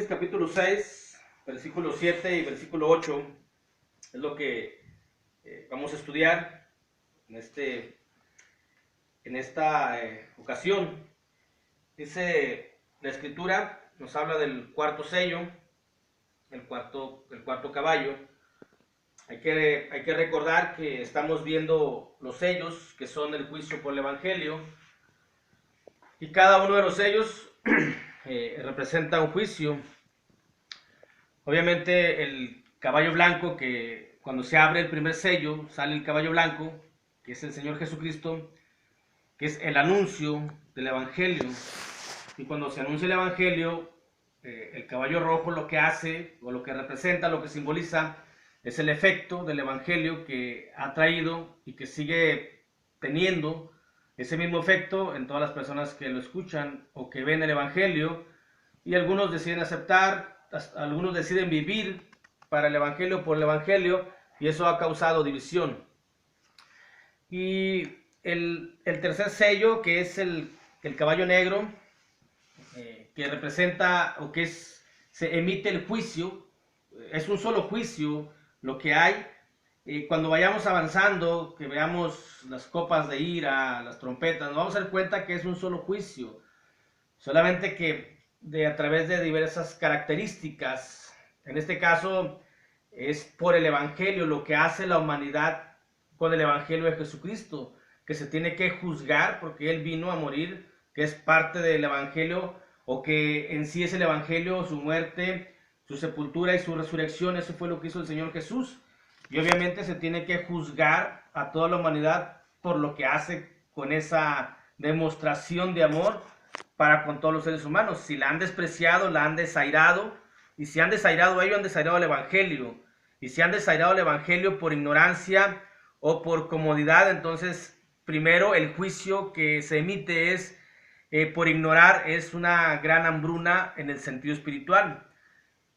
Apocalipsis capítulo 6, versículo 7 y versículo 8 es lo que vamos a estudiar en esta ocasión. Dice la escritura, nos habla del cuarto sello, el cuarto caballo. Hay que recordar que estamos viendo los sellos, que son el juicio por el evangelio, y cada uno de los sellos representa un juicio. Obviamente el caballo blanco, que cuando se abre el primer sello sale el caballo blanco, que es el Señor Jesucristo, que es el anuncio del evangelio. Y cuando se anuncia el evangelio, el caballo rojo lo que hace, o lo que representa, lo que simboliza, es el efecto del evangelio que ha traído y que sigue teniendo ese mismo efecto en todas las personas que lo escuchan o que ven el evangelio. Y algunos deciden aceptar, algunos deciden vivir para el evangelio, por el evangelio, y eso ha causado división. Y el tercer sello, que es el caballo negro, que representa, o que se emite el juicio, es un solo juicio lo que hay. Cuando vayamos avanzando, que veamos las copas de ira, las trompetas, nos vamos a dar cuenta que es un solo juicio, solamente que a través de diversas características. En este caso es por el evangelio, lo que hace la humanidad con el evangelio de Jesucristo, que se tiene que juzgar porque Él vino a morir, que es parte del evangelio, o que en sí es el evangelio, su muerte, su sepultura y su resurrección. Eso fue lo que hizo el Señor Jesús. Y obviamente se tiene que juzgar a toda la humanidad por lo que hace con esa demostración de amor para con todos los seres humanos. Si la han despreciado, la han desairado, y si han desairado a ellos, han desairado el evangelio. Y si han desairado el evangelio por ignorancia o por comodidad, entonces primero el juicio que se emite es por ignorar, es una gran hambruna en el sentido espiritual.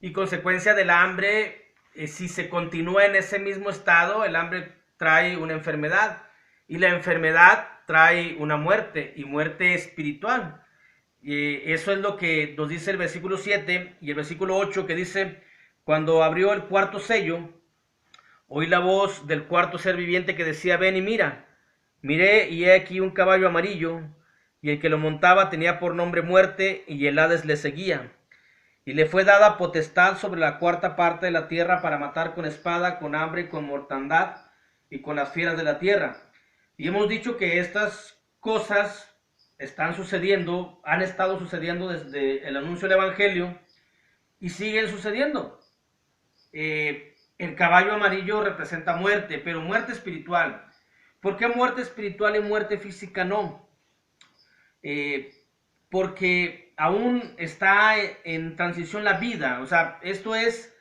Y consecuencia del hambre, si se continúa en ese mismo estado, el hambre trae una enfermedad, y la enfermedad trae una muerte, y muerte espiritual. Eso es lo que nos dice el versículo 7 y el versículo 8, que dice: cuando abrió el cuarto sello, oí la voz del cuarto ser viviente que decía: ven y mira. Miré, y he aquí un caballo amarillo, y el que lo montaba tenía por nombre Muerte, y el Hades le seguía. Y le fue dada potestad sobre la cuarta parte de la tierra para matar con espada, con hambre, con mortandad y con las fieras de la tierra. Y hemos dicho que estas cosas están sucediendo, han estado sucediendo desde el anuncio del evangelio y siguen sucediendo. El caballo amarillo representa muerte, pero muerte espiritual. ¿Por qué muerte espiritual y muerte física no? Porque aún está en transición la vida. O sea, esto es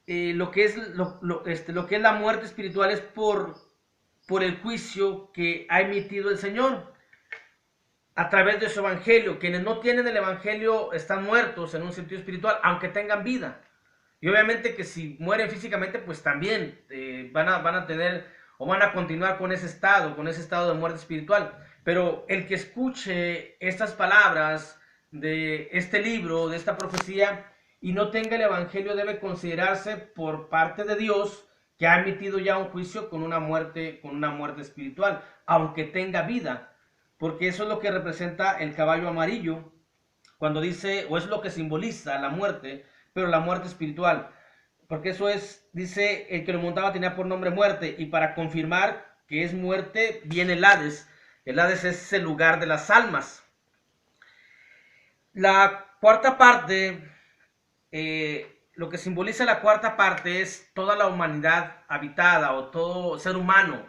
lo que es lo que es la muerte espiritual, es por el juicio que ha emitido el Señor a través de su evangelio. Quienes no tienen el evangelio están muertos en un sentido espiritual, aunque tengan vida. Y obviamente que si mueren físicamente, pues también van a tener, o van a continuar con ese estado de muerte espiritual. Pero el que escuche estas palabras de este libro, de esta profecía, y no tenga el evangelio, debe considerarse por parte de Dios que ha emitido ya un juicio con una muerte espiritual, aunque tenga vida. Porque eso es lo que representa el caballo amarillo, cuando dice, o es lo que simboliza la muerte, pero la muerte espiritual. Porque eso es, dice, el que lo montaba tenía por nombre Muerte, y para confirmar que es muerte viene el Hades. El Hades es el lugar de las almas. La cuarta parte, lo que simboliza la cuarta parte es toda la humanidad habitada, o todo ser humano,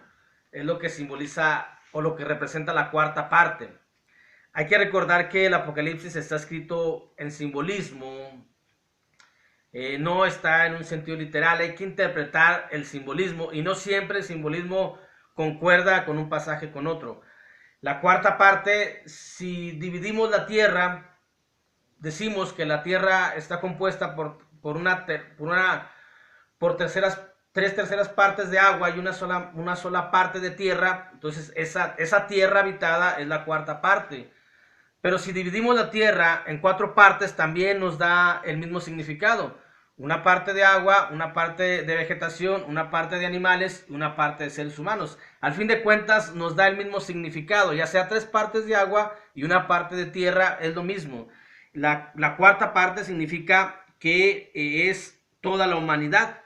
es lo que simboliza o lo que representa la cuarta parte. Hay que recordar que el Apocalipsis está escrito en simbolismo, no está en un sentido literal. Hay que interpretar el simbolismo, y no siempre el simbolismo concuerda con un pasaje con otro. La cuarta parte, si dividimos la tierra, decimos que la tierra está compuesta por tres terceras partes de agua y una sola parte de tierra. Entonces esa tierra habitada es la cuarta parte. Pero si dividimos la tierra en 4 partes, también nos da el mismo significado. Una parte de agua, una parte de vegetación, una parte de animales y una parte de seres humanos. Al fin de cuentas nos da el mismo significado, ya sea 3 partes de agua y una parte de tierra, es lo mismo. La cuarta parte significa que es toda la humanidad.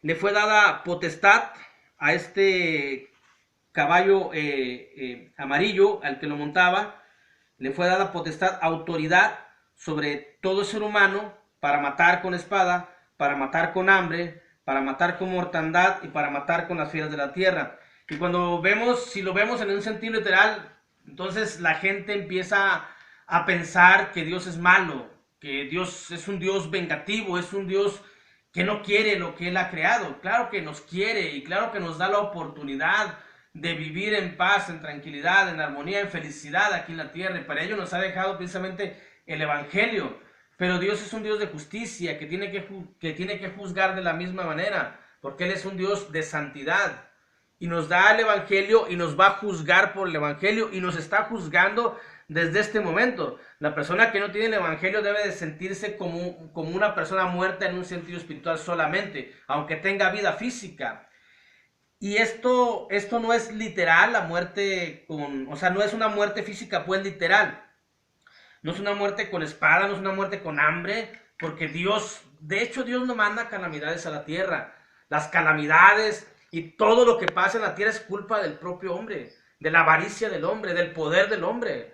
Le fue dada potestad a este caballo amarillo, al que lo montaba, le fue dada potestad, autoridad sobre todo ser humano para matar con espada, para matar con hambre, para matar con mortandad y para matar con las fieras de la tierra. Y cuando vemos, si lo vemos en un sentido literal, entonces la gente empieza a pensar que Dios es malo, que Dios es un Dios vengativo, es un Dios que no quiere lo que Él ha creado. Claro que nos quiere y claro que nos da la oportunidad de vivir en paz, en tranquilidad, en armonía, en felicidad aquí en la tierra. Y para ello nos ha dejado precisamente el Evangelio. Pero Dios es un Dios de justicia que tiene que juzgar de la misma manera, porque Él es un Dios de santidad. Y nos da el Evangelio y nos va a juzgar por el Evangelio y nos está juzgando desde este momento. La persona que no tiene el Evangelio debe de sentirse como una persona muerta en un sentido espiritual solamente, aunque tenga vida física. Y esto no es literal, la muerte o sea, no es una muerte física pues literal. No es una muerte con espada, no es una muerte con hambre, porque de hecho Dios no manda calamidades a la tierra. Las calamidades y todo lo que pasa en la tierra es culpa del propio hombre, de la avaricia del hombre, del poder del hombre.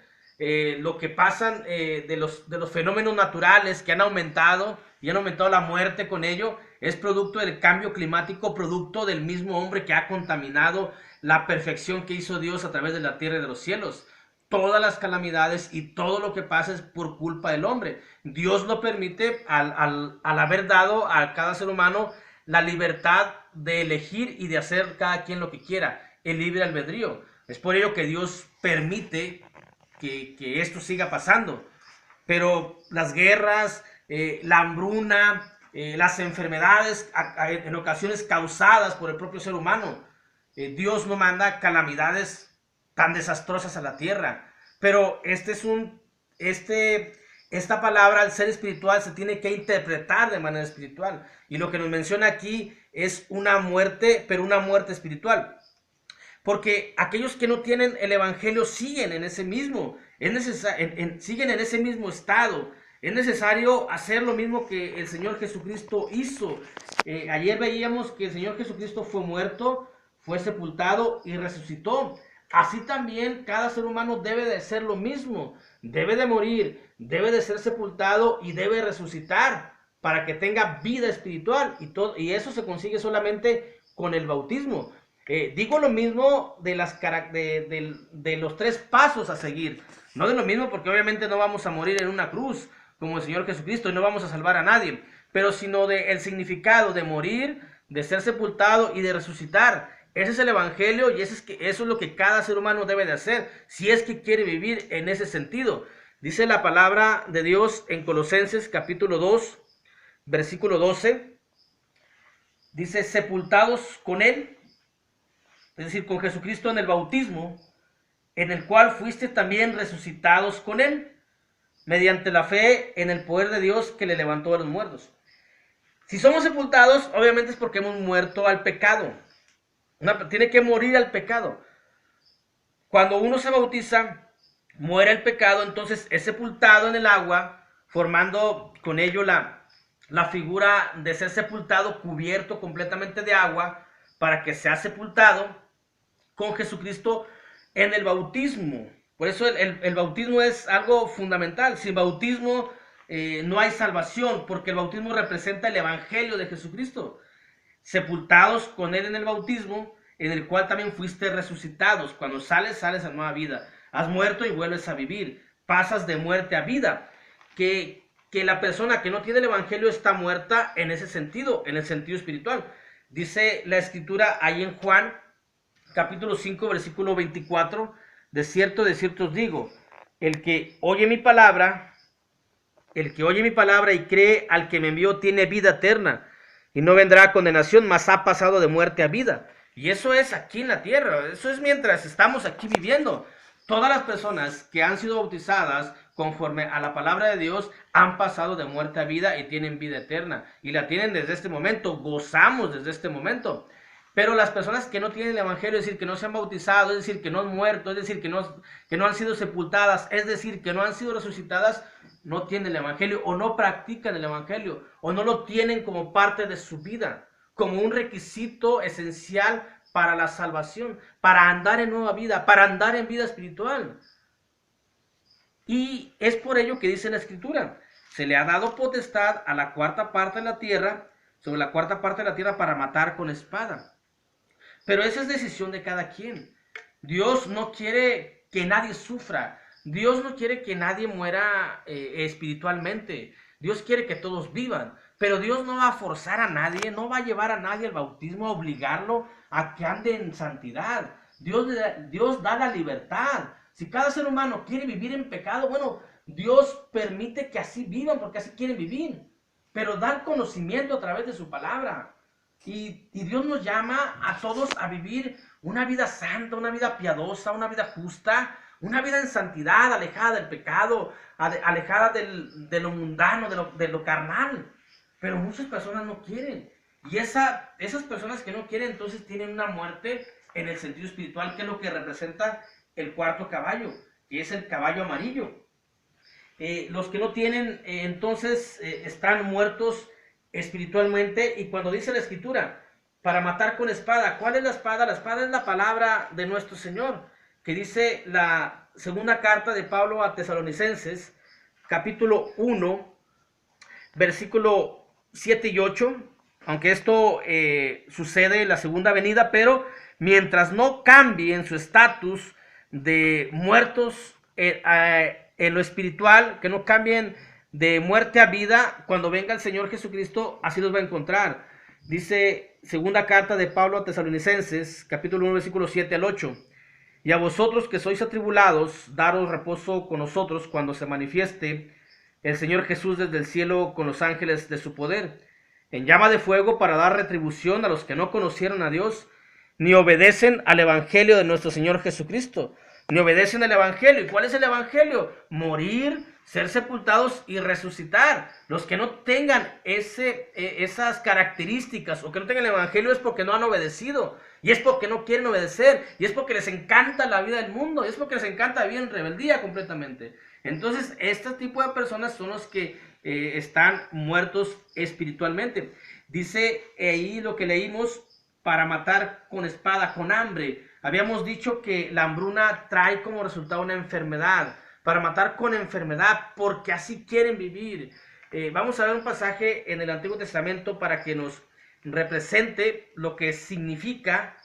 Lo que pasan de los fenómenos naturales que han aumentado y han aumentado la muerte con ello, es producto del cambio climático, producto del mismo hombre que ha contaminado la perfección que hizo Dios a través de la tierra y de los cielos. Todas las calamidades y todo lo que pasa es por culpa del hombre. Dios lo permite al haber dado a cada ser humano la libertad de elegir y de hacer cada quien lo que quiera, el libre albedrío. Es por ello que Dios permite que esto siga pasando. Pero las guerras, la hambruna, las enfermedades en ocasiones causadas por el propio ser humano, Dios no manda calamidades tan desastrosas a la tierra. Pero esta palabra, al ser espiritual, se tiene que interpretar de manera espiritual. Y lo que nos menciona aquí es una muerte, pero una muerte espiritual. Porque aquellos que no tienen el Evangelio siguen en ese mismo, siguen en ese mismo estado. Es necesario hacer lo mismo que el Señor Jesucristo hizo. Ayer veíamos que el Señor Jesucristo fue muerto, fue sepultado y resucitó. Así también cada ser humano debe de hacer lo mismo. Debe de morir, debe de ser sepultado y debe resucitar para que tenga vida espiritual. Y eso se consigue solamente con el bautismo. Digo lo mismo de los 3 pasos a seguir. No de lo mismo porque obviamente no vamos a morir en una cruz como el Señor Jesucristo y no vamos a salvar a nadie. Pero sino del significado de morir, de ser sepultado y de resucitar. Ese es el Evangelio y eso es lo que cada ser humano debe de hacer si es que quiere vivir en ese sentido. Dice la palabra de Dios en Colosenses capítulo 2, versículo 12. Dice, sepultados con Él, es decir, con Jesucristo en el bautismo, en el cual fuiste también resucitados con Él, mediante la fe en el poder de Dios que le levantó a los muertos. Si somos sepultados, obviamente es porque hemos muerto al pecado. Tiene que morir al pecado. Cuando uno se bautiza, muere el pecado, entonces es sepultado en el agua, formando con ello la figura de ser sepultado, cubierto completamente de agua, para que sea sepultado con Jesucristo en el bautismo. Por eso el bautismo es algo fundamental. Sin bautismo no hay salvación, porque el bautismo representa el Evangelio de Jesucristo. Sepultados con Él en el bautismo, en el cual también fuiste resucitados. Cuando sales a nueva vida. Has muerto y vuelves a vivir. Pasas de muerte a vida. Que la persona que no tiene el Evangelio está muerta en ese sentido, en el sentido espiritual. Dice la Escritura ahí en Juan, capítulo 5, versículo 24, de cierto os digo, el que oye mi palabra y cree al que me envió tiene vida eterna, y no vendrá a condenación, mas ha pasado de muerte a vida. Y eso es aquí en la tierra, eso es mientras estamos aquí viviendo. Todas las personas que han sido bautizadas conforme a la palabra de Dios han pasado de muerte a vida y tienen vida eterna. Y la tienen desde este momento, gozamos desde este momento. Pero las personas que no tienen el evangelio, es decir, que no se han bautizado, es decir, que no han muerto, es decir, que no han sido sepultadas, es decir, que no han sido resucitadas, no tienen el evangelio o no practican el evangelio o no lo tienen como parte de su vida, como un requisito esencial para la salvación, para andar en nueva vida, para andar en vida espiritual. Y es por ello que dice la Escritura, se le ha dado potestad a la cuarta parte de la tierra, sobre la cuarta parte de la tierra, para matar con espada. Pero esa es decisión de cada quien. Dios no quiere que nadie sufra. Dios no quiere que nadie muera espiritualmente. Dios quiere que todos vivan. Pero Dios no va a forzar a nadie, no va a llevar a nadie al bautismo, a obligarlo a que ande en santidad. Dios da la libertad. Si cada ser humano quiere vivir en pecado, bueno, Dios permite que así vivan porque así quieren vivir. Pero da conocimiento a través de su palabra. Y Dios nos llama a todos a vivir una vida santa, una vida piadosa, una vida justa, una vida en santidad, alejada del pecado, alejada de lo mundano, de lo carnal. Pero muchas personas no quieren. Y esas personas que no quieren entonces tienen una muerte en el sentido espiritual, que es lo que representa el cuarto caballo, que es el caballo amarillo. Los que no tienen entonces están muertos espiritualmente. Y cuando dice la Escritura, para matar con espada, ¿cuál es la espada? La espada es la palabra de nuestro Señor, que dice la segunda carta de Pablo a Tesalonicenses, capítulo 1, versículo 7 y 8, aunque esto sucede en la segunda venida, pero mientras no cambien su estatus de muertos en lo espiritual, que no cambien de muerte a vida, cuando venga el Señor Jesucristo, así los va a encontrar. Dice segunda carta de Pablo a Tesalonicenses, capítulo 1, versículo 7 al 8. Y a vosotros que sois atribulados, daros reposo con nosotros cuando se manifieste el Señor Jesús desde el cielo con los ángeles de su poder, en llama de fuego, para dar retribución a los que no conocieron a Dios, ni obedecen al evangelio de nuestro Señor Jesucristo, ni obedecen al evangelio. ¿Y cuál es el evangelio? Morir, ser sepultados y resucitar. Los que no tengan esas características o que no tengan el evangelio es porque no han obedecido, y es porque no quieren obedecer, y es porque les encanta la vida del mundo, y es porque les encanta vivir en rebeldía completamente. Entonces, este tipo de personas son los que están muertos espiritualmente. Dice ahí lo que leímos, para matar con espada, con hambre. Habíamos dicho que la hambruna trae como resultado una enfermedad, para matar con enfermedad, porque así quieren vivir. Vamos a ver un pasaje en el Antiguo Testamento para que nos represente lo que significa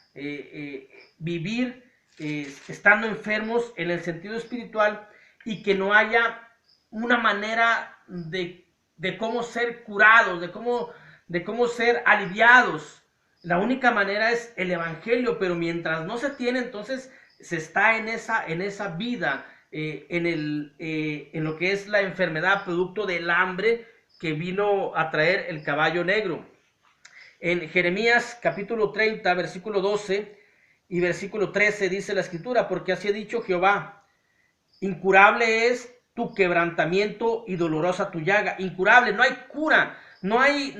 vivir estando enfermos en el sentido espiritual, y que no haya una manera de cómo ser curados, de cómo ser aliviados. La única manera es el evangelio, pero mientras no se tiene, entonces se está en esa vida, en lo que es la enfermedad, producto del hambre que vino a traer el caballo negro. En Jeremías capítulo 30, versículo 12 y versículo 13 dice la Escritura, porque así ha dicho Jehová, incurable es tu quebrantamiento y dolorosa tu llaga. Incurable, no hay cura, no hay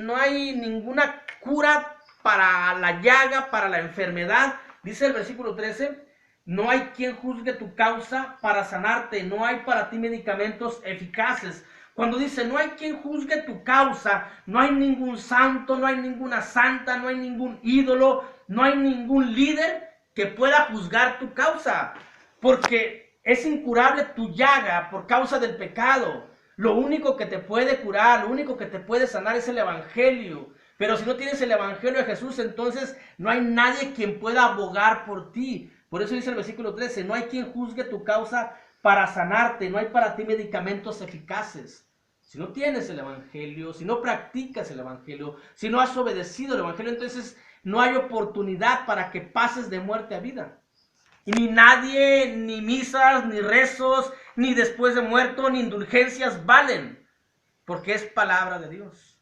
ninguna cura para la llaga, para la enfermedad. Dice el versículo 13, no hay quien juzgue tu causa para sanarte, no hay para ti medicamentos eficaces. Cuando dice no hay quien juzgue tu causa, no hay ningún santo, no hay ninguna santa, no hay ningún ídolo, no hay ningún líder que pueda juzgar tu causa, porque es incurable tu llaga por causa del pecado. Lo único que te puede curar, lo único que te puede sanar es el evangelio. Pero si no tienes el evangelio de Jesús, entonces no hay nadie quien pueda abogar por ti. Por eso dice el versículo 13, no hay quien juzgue tu causa para sanarte, no hay para ti medicamentos eficaces. Si no tienes el evangelio, si no practicas el evangelio, si no has obedecido el evangelio, entonces no hay oportunidad para que pases de muerte a vida. Y ni nadie, ni misas, ni rezos, ni después de muerto, ni indulgencias valen, porque es palabra de Dios.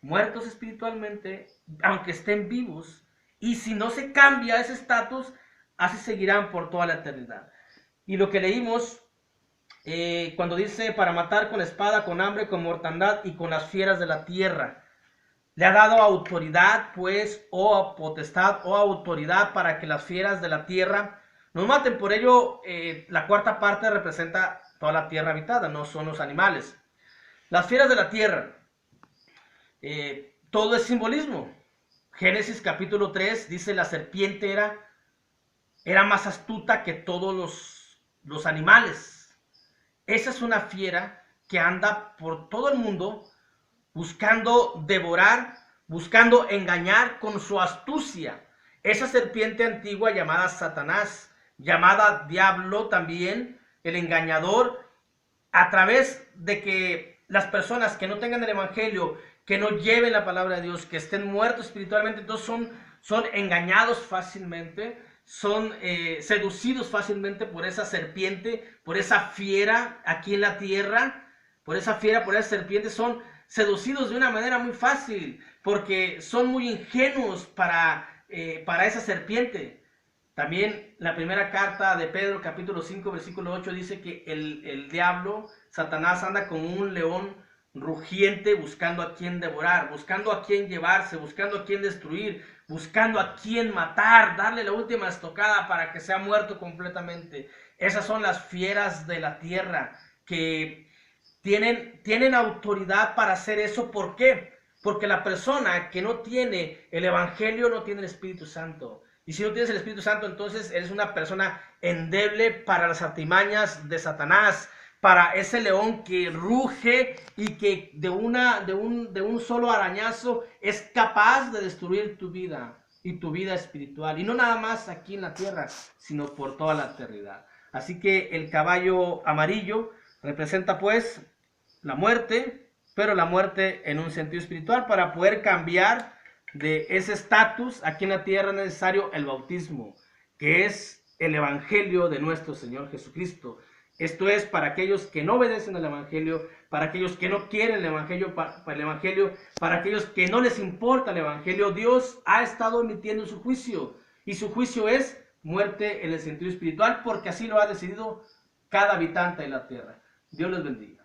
Muertos espiritualmente, aunque estén vivos, y si no se cambia ese estatus, así seguirán por toda la eternidad. Y lo que leímos cuando dice para matar con espada, con hambre, con mortandad y con las fieras de la tierra. Le ha dado autoridad, pues, o potestad, o autoridad para que las fieras de la tierra nos maten. Por ello, la cuarta parte representa toda la tierra habitada, no son los animales. Las fieras de la tierra, todo es simbolismo. Génesis capítulo 3 dice la serpiente era más astuta que todos los animales. Esa es una fiera que anda por todo el mundo buscando devorar, buscando engañar con su astucia. Esa serpiente antigua llamada Satanás, llamada Diablo también, el engañador, a través de que las personas que no tengan el evangelio, que no lleven la palabra de Dios, que estén muertos espiritualmente, entonces son engañados fácilmente, son seducidos fácilmente por esa serpiente, por esa fiera aquí en la tierra, por esa fiera, por esa serpiente, son seducidos de una manera muy fácil, porque son muy ingenuos para esa serpiente. También la primera carta de Pedro, capítulo 5, versículo 8, dice que el diablo, Satanás, anda como un león rugiente buscando a quien devorar, buscando a quien llevarse, buscando a quien destruir, buscando a quien matar, darle la última estocada para que sea muerto completamente. Esas son las fieras de la tierra que tienen autoridad para hacer eso. ¿Por qué? Porque la persona que no tiene el evangelio no tiene el Espíritu Santo. Y si no tienes el Espíritu Santo, entonces eres una persona endeble para las artimañas de Satanás, para ese león que ruge y que de un solo arañazo es capaz de destruir tu vida y tu vida espiritual. Y no nada más aquí en la tierra, sino por toda la eternidad. Así que el caballo amarillo representa pues la muerte, pero la muerte en un sentido espiritual. Para poder cambiar de ese estatus aquí en la tierra es necesario el bautismo, que es el evangelio de nuestro Señor Jesucristo. Esto es para aquellos que no obedecen al evangelio, para aquellos que no quieren el evangelio, para aquellos que no les importa el evangelio. Dios ha estado emitiendo su juicio, y su juicio es muerte en el sentido espiritual, porque así lo ha decidido cada habitante de la tierra. Dios les bendiga.